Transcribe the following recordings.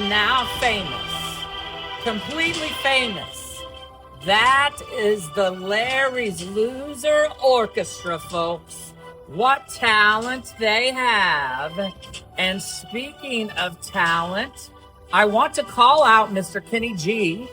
now famous, completely famous. That is the Larry's Loser Orchestra, folks. What talent they have. And speaking of talent, I want to call out Mr. Kenny G.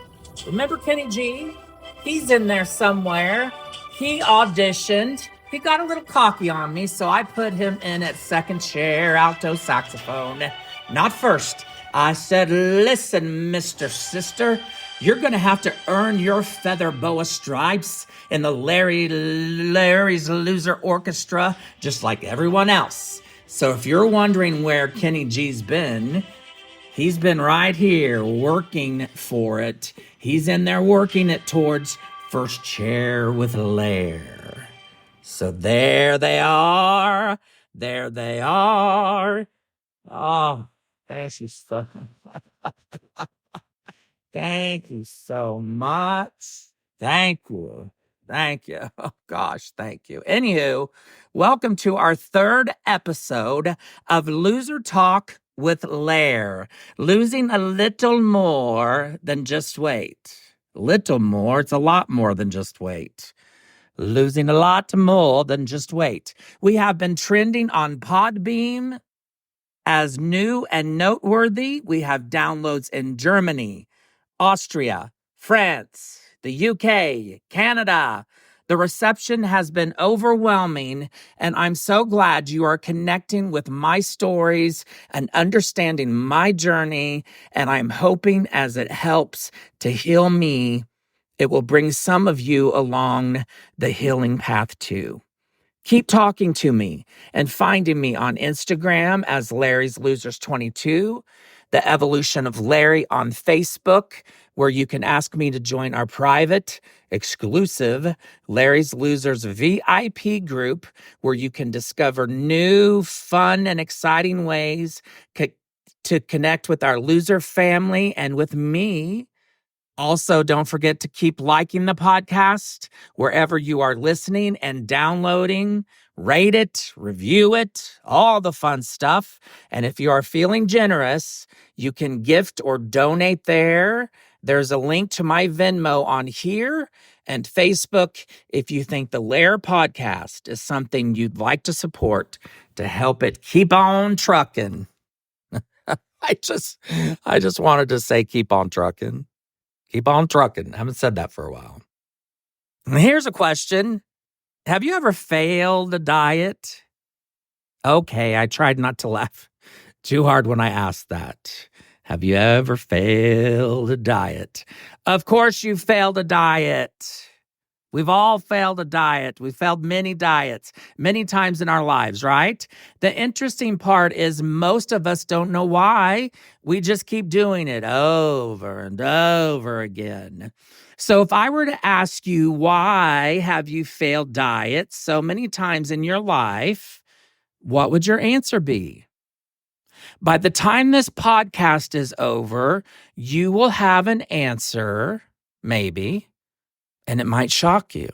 Remember Kenny G? He's in there somewhere. He auditioned. He got a little cocky on me, so I put him in at second chair, alto saxophone. Not first. I said, listen, Mr. Sister, you're going to have to earn your feather boa stripes in the Larry's Loser Orchestra, just like everyone else. So if you're wondering where Kenny G's been, he's been right here working for it. He's in there working it towards first chair with Lair. So there they are. There they are. Oh, thank you so Thank you so much. Thank you. Thank you. Oh gosh, thank you. Anywho, welcome to our third episode of Loser Talk with Lair. Losing a little more than just weight. Little more, it's a lot more than just weight. Losing a lot more than just weight. We have been trending on Podbeam as new and noteworthy. We have downloads in Germany, Austria, France, the UK, Canada. The reception has been overwhelming, and I'm so glad you are connecting with my stories and understanding my journey. And I'm hoping as it helps to heal me, it will bring some of you along the healing path too. Keep talking to me and finding me on Instagram as Larry's Losers 22, The Evolution of Larry on Facebook, where you can ask me to join our private, exclusive Larry's Losers VIP group, where you can discover new, fun, and exciting ways to connect with our loser family and with me. Also, don't forget to keep liking the podcast wherever you are listening and downloading. Rate it, review it, all the fun stuff. And if you are feeling generous, you can gift or donate there. There's a link to my Venmo on here and Facebook if you think the Lair podcast is something you'd like to support to help it keep on trucking. I just wanted to say keep on trucking. Keep on trucking. I haven't said that for a while. And here's a question. Have you ever failed a diet? Okay, I tried not to laugh too hard when I asked that. Have you ever failed a diet? Of course you failed a diet. We've all failed a diet. We've failed many diets, many times in our lives, right? The interesting part is most of us don't know why. We just keep doing it over and over again. So if I were to ask you, why have you failed diets so many times in your life, what would your answer be? By the time this podcast is over, you will have an answer, maybe. And it might shock you.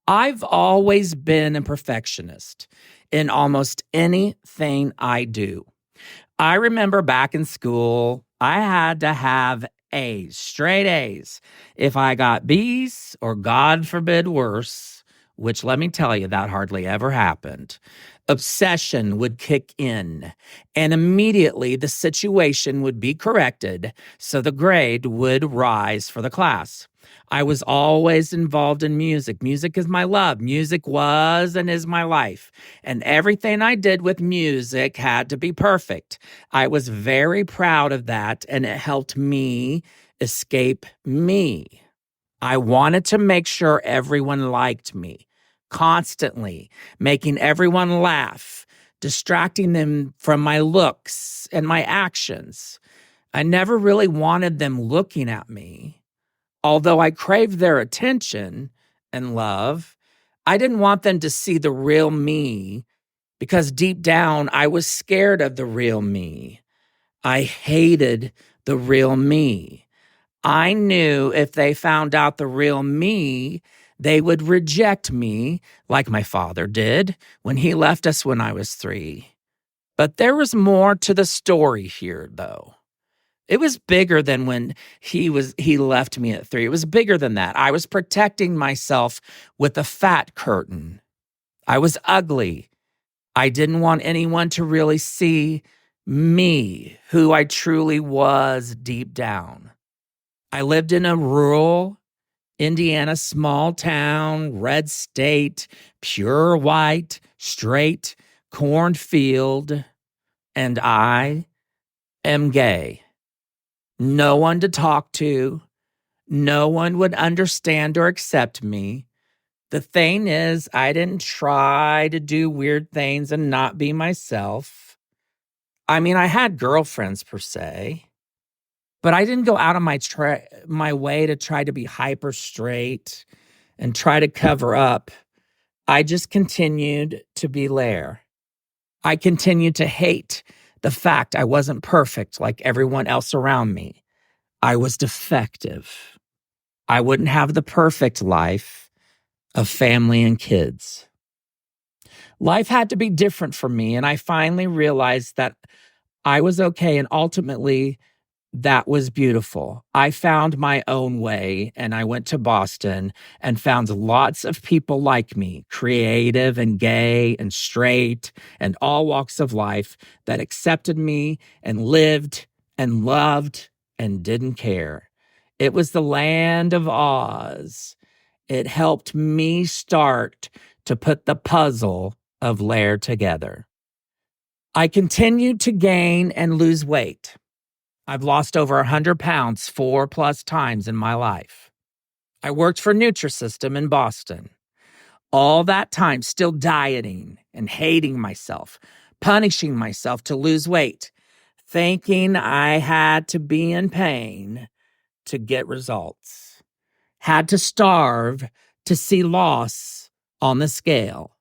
I've always been a perfectionist in almost anything I do. I remember back in school, I had to have A's, straight A's. If I got B's, or God forbid worse, which let me tell you, that hardly ever happened, obsession would kick in, and immediately the situation would be corrected, so the grade would rise for the class. I was always involved in music. Music is my love. Music was and is my life. And everything I did with music had to be perfect. I was very proud of that, and it helped me escape me. I wanted to make sure everyone liked me, constantly making everyone laugh, distracting them from my looks and my actions. I never really wanted them looking at me. Although I craved their attention and love, I didn't want them to see the real me, because deep down, I was scared of the real me. I hated the real me. I knew if they found out the real me, they would reject me like my father did when he left us when I was 3. But there was more to the story here, though. It was bigger than when he left me at 3. It was bigger than that. I was protecting myself with a fat curtain. I was ugly. I didn't want anyone to really see me, who I truly was deep down. I lived in a rural Indiana small town, red state, pure white, straight cornfield, and I am gay. No one to talk to. No one would understand or accept me. The thing is, I didn't try to do weird things and not be myself. I mean, I had girlfriends per se, but I didn't go out of my way to try to be hyper straight and try to cover up. I just continued to be Lair. I continued to hate the fact I wasn't perfect like everyone else around me. I was defective. I wouldn't have the perfect life of family and kids. Life had to be different for me, and I finally realized that I was okay, and ultimately, that was beautiful. I found my own way, and I went to Boston and found lots of people like me, creative and gay and straight and all walks of life, that accepted me and lived and loved and didn't care. It was the land of Oz. It helped me start to put the puzzle of Lair together. I continued to gain and lose weight. I've lost over 100 pounds 4+ times in my life. I worked for Nutrisystem in Boston. All that time still dieting and hating myself, punishing myself to lose weight, thinking I had to be in pain to get results. Had to starve to see loss on the scale.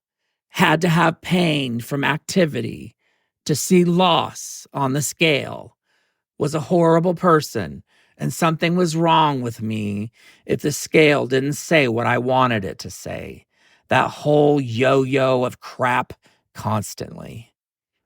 Had to have pain from activity to see loss on the scale. Was a horrible person, and something was wrong with me if the scale didn't say what I wanted it to say. That whole yo-yo of crap constantly.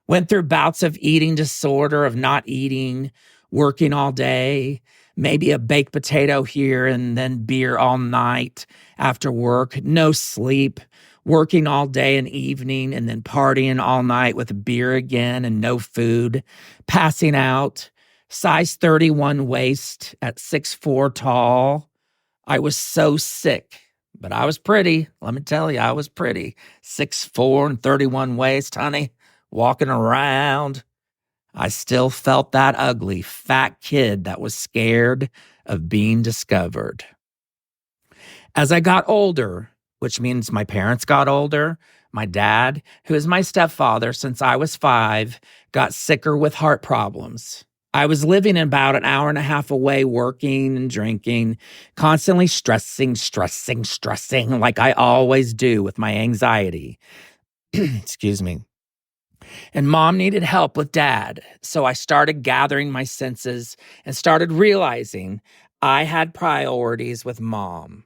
Went through bouts of eating disorder, of not eating, working all day, maybe a baked potato here and then beer all night after work, no sleep, working all day and evening and then partying all night with beer again and no food, passing out, size 31 waist at 6'4" tall. I was so sick, but I was pretty. Let me tell you, I was pretty. 6'4" and 31 waist, honey, walking around. I still felt that ugly, fat kid that was scared of being discovered. As I got older, which means my parents got older, my dad, who is my stepfather since I was 5, got sicker with heart problems. I was living about an hour and a half away, working and drinking, constantly stressing like I always do with my anxiety. Excuse me. And mom needed help with dad. So I started gathering my senses and started realizing I had priorities with mom.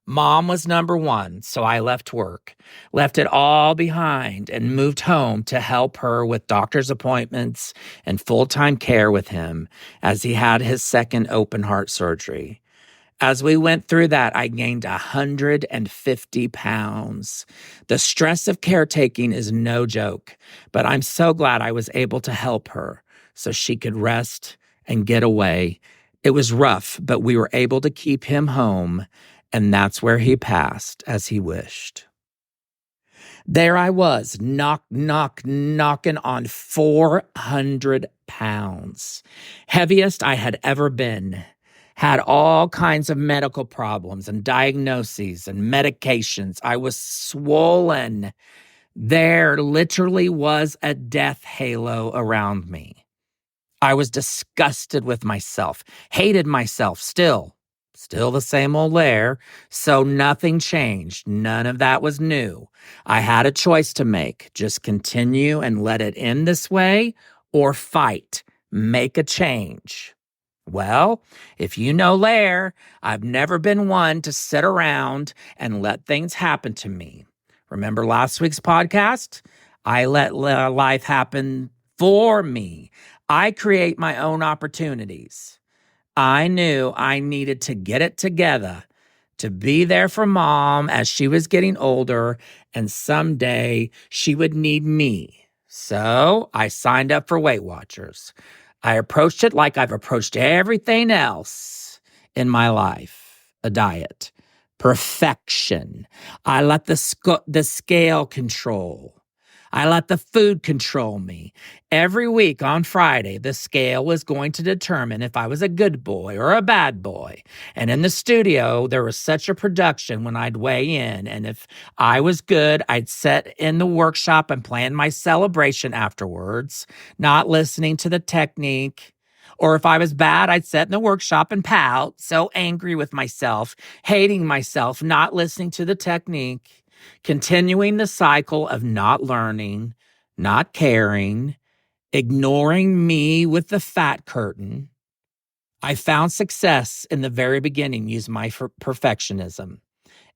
Mom was number one, so I left work, left it all behind, and moved home to help her with doctor's appointments and full-time care with him as he had his second open heart surgery. As we went through that, I gained 150 pounds. The stress of caretaking is no joke, but I'm so glad I was able to help her so she could rest and get away. It was rough, but we were able to keep him home, and that's where he passed as he wished. There I was, knocking on 400 pounds. Heaviest I had ever been. Had all kinds of medical problems and diagnoses and medications. I was swollen. There literally was a death halo around me. I was disgusted with myself, hated myself still the same old Lair. So nothing changed. None of that was new. I had a choice to make. Just continue and let it end this way, or fight, make a change. Well, if you know Lair, I've never been one to sit around and let things happen to me. Remember last week's podcast? I let life happen for me. I create my own opportunities. I knew I needed to get it together to be there for mom as she was getting older, and someday she would need me. So I signed up for Weight Watchers. I approached it like I've approached everything else in my life, a diet, perfection. I let the scale control. I let the food control me. Every week on Friday, the scale was going to determine if I was a good boy or a bad boy. And in the studio, there was such a production when I'd weigh in. And if I was good, I'd sit in the workshop and plan my celebration afterwards, not listening to the technique. Or if I was bad, I'd sit in the workshop and pout, so angry with myself, hating myself, not listening to the technique. Continuing the cycle of not learning, not caring, ignoring me with the fat curtain. I found success in the very beginning using my perfectionism.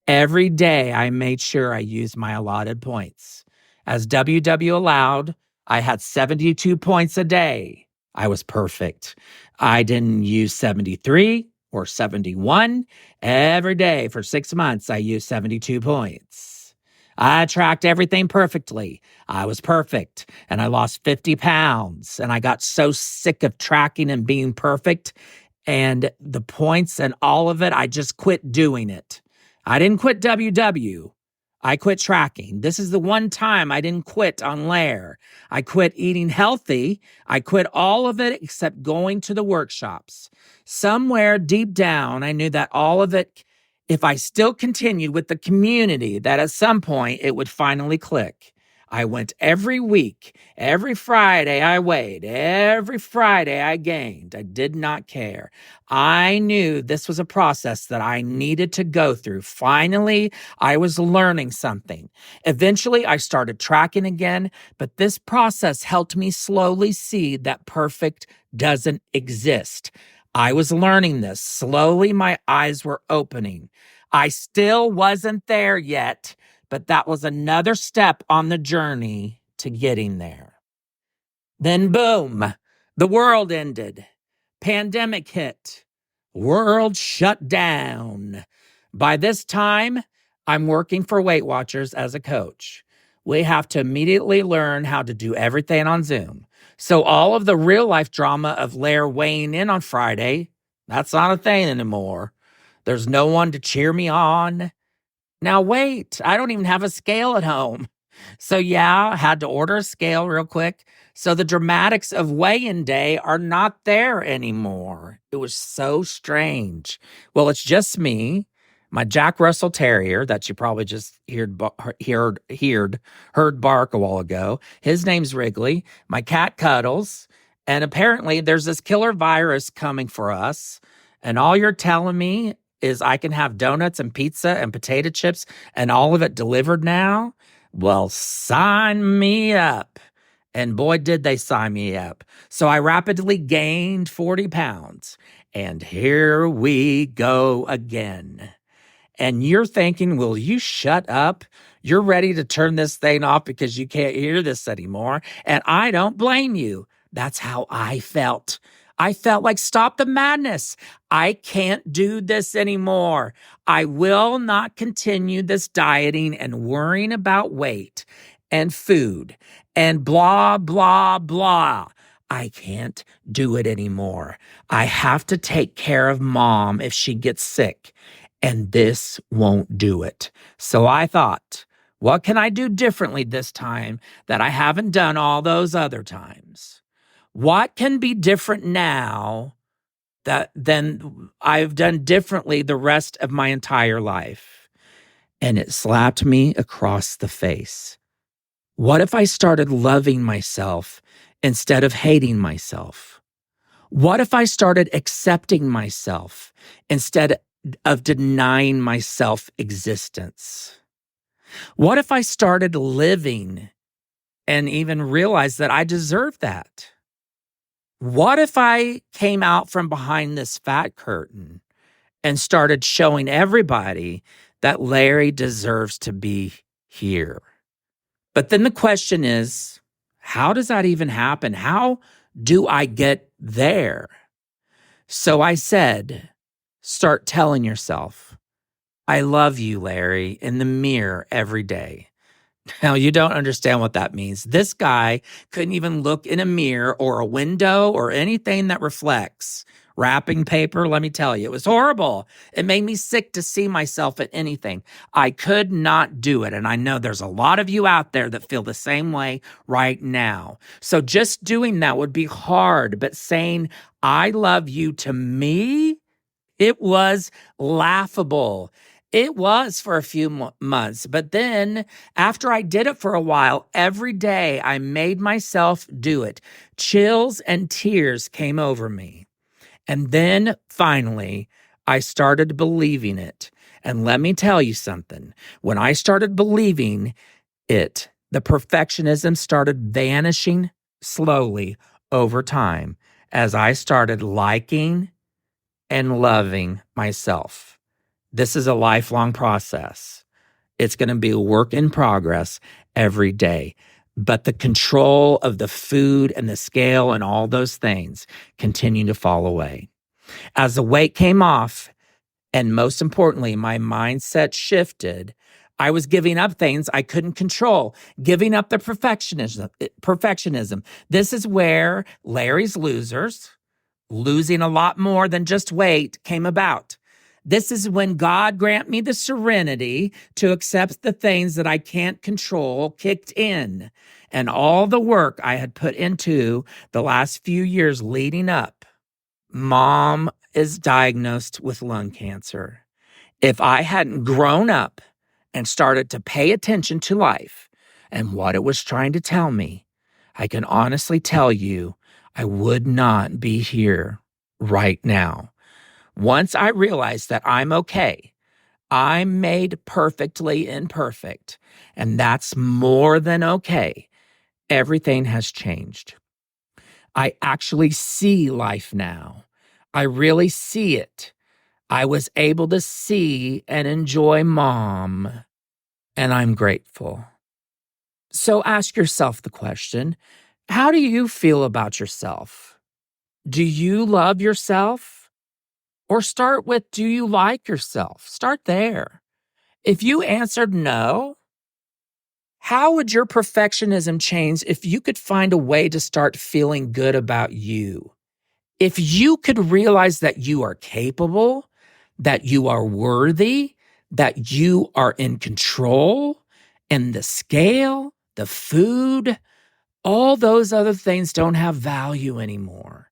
Every day I made sure I used my allotted points. As WW allowed, I had 72 points a day. I was perfect. I didn't use 73 or 71. Every day for 6 months, I used 72 points. I tracked everything perfectly. I was perfect, and I lost 50 pounds, and I got so sick of tracking and being perfect and the points and all of it, I just quit doing it. I didn't quit WW. I quit tracking. This is the one time I didn't quit on Lair. I quit eating healthy. I quit all of it except going to the workshops. Somewhere deep down, I knew that all of it, if I still continued with the community, that at some point it would finally click. I went every week. Every Friday I weighed. Every Friday I gained. I did not care. I knew this was a process that I needed to go through. Finally, I was learning something. Eventually, I started tracking again, but this process helped me slowly see that perfect doesn't exist. I was learning this. Slowly, my eyes were opening. I still wasn't there yet, but that was another step on the journey to getting there. Then boom, the world ended. Pandemic hit. World shut down. By this time, I'm working for Weight Watchers as a coach. We have to immediately learn how to do everything on Zoom. So all of the real life drama of Lair weighing in on Friday, that's not a thing anymore. There's no one to cheer me on. Now, wait, I don't even have a scale at home. So, yeah, I had to order a scale real quick. So, the dramatics of weigh-in day are not there anymore. It was so strange. Well, it's just me, my Jack Russell Terrier that you probably just heard bark a while ago. His name's Wrigley. My cat Cuddles. And apparently, there's this killer virus coming for us. And all you're telling me is I can have donuts and pizza and potato chips and all of it delivered now? Well, sign me up. And boy, did they sign me up. So I rapidly gained 40 pounds. And here we go again. And you're thinking, will you shut up? You're ready to turn this thing off because you can't hear this anymore. And I don't blame you. That's how I felt. I felt like, stop the madness. I can't do this anymore. I will not continue this dieting and worrying about weight and food and blah, blah, blah. I can't do it anymore. I have to take care of mom if she gets sick, and this won't do it. So I thought, what can I do differently this time that I haven't done all those other times? What can be different now than I've done differently the rest of my entire life? And it slapped me across the face. What if I started loving myself instead of hating myself? What if I started accepting myself instead of denying myself existence? What if I started living and even realized that I deserve that? What if I came out from behind this fat curtain and started showing everybody that Larry deserves to be here? But then the question is, how does that even happen? How do I get there? So I said, start telling yourself, I love you, Larry, in the mirror every day. Now, you don't understand what that means. This guy couldn't even look in a mirror or a window or anything that reflects. Wrapping paper, let me tell you, it was horrible. It made me sick to see myself at anything. I could not do it. And I know there's a lot of you out there that feel the same way right now. So just doing that would be hard, but saying, I love you to me, it was laughable. It was for a few months, but then after I did it for a while, every day I made myself do it. Chills and tears came over me. And then finally, I started believing it. And let me tell you something. When I started believing it, the perfectionism started vanishing slowly over time as I started liking and loving myself. This is a lifelong process. It's going to be a work in progress every day. But the control of the food and the scale and all those things continue to fall away. As the weight came off, and most importantly, my mindset shifted, I was giving up things I couldn't control, giving up the perfectionism. This is where Larry's Losers, losing a lot more than just weight, came about. This is when God grant me the serenity to accept the things that I can't control kicked in, and all the work I had put into the last few years leading up. Mom is diagnosed with lung cancer. If I hadn't grown up and started to pay attention to life and what it was trying to tell me, I can honestly tell you I would not be here right now. Once I realized that I'm okay, I'm made perfectly imperfect, and that's more than okay, everything has changed. I actually see life now. I really see it. I was able to see and enjoy Mom, and I'm grateful. So ask yourself the question, how do you feel about yourself? Do you love yourself? Or start with, do you like yourself? Start there. If you answered no, how would your perfectionism change if you could find a way to start feeling good about you? If you could realize that you are capable, that you are worthy, that you are in control, and the scale, the food, all those other things don't have value anymore.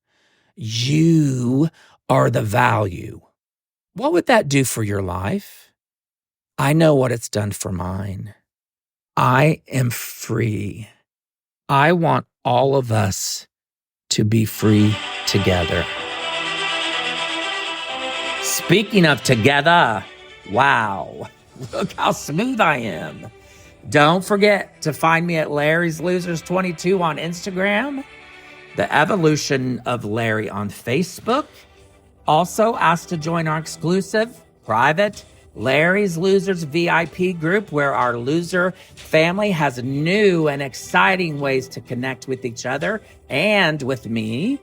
You are the value. What would that do for your life? I know what it's done for mine. I am free. I want all of us to be free together. Speaking of together, wow, look how smooth I am. Don't forget to find me at Larry's Losers 22 on Instagram, The Evolution of Larry on Facebook. Also, ask to join our exclusive, private Larry's Losers VIP group, where our loser family has new and exciting ways to connect with each other and with me.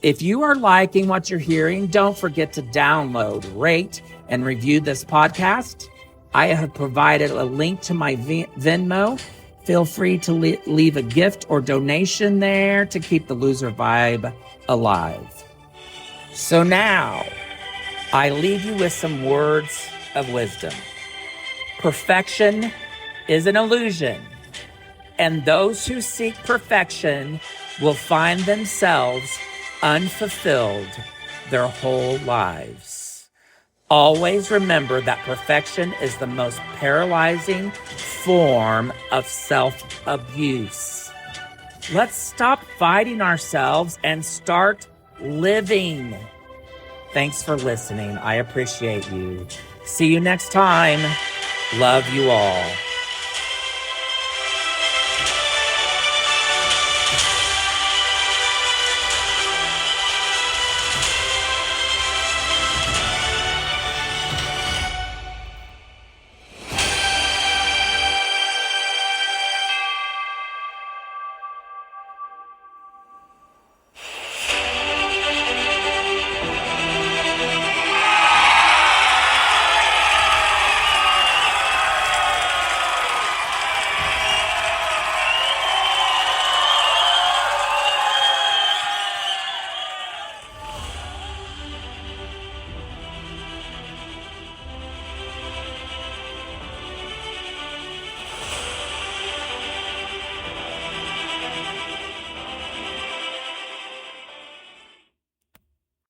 If you are liking what you're hearing, don't forget to download, rate, and review this podcast. I have provided a link to my Venmo. Feel free to leave a gift or donation there to keep the loser vibe alive. So now, I leave you with some words of wisdom. Perfection is an illusion, and those who seek perfection will find themselves unfulfilled their whole lives. Always remember that perfection is the most paralyzing form of self-abuse. Let's stop fighting ourselves and start living. Thanks for listening. I appreciate you. See you next time. Love you all.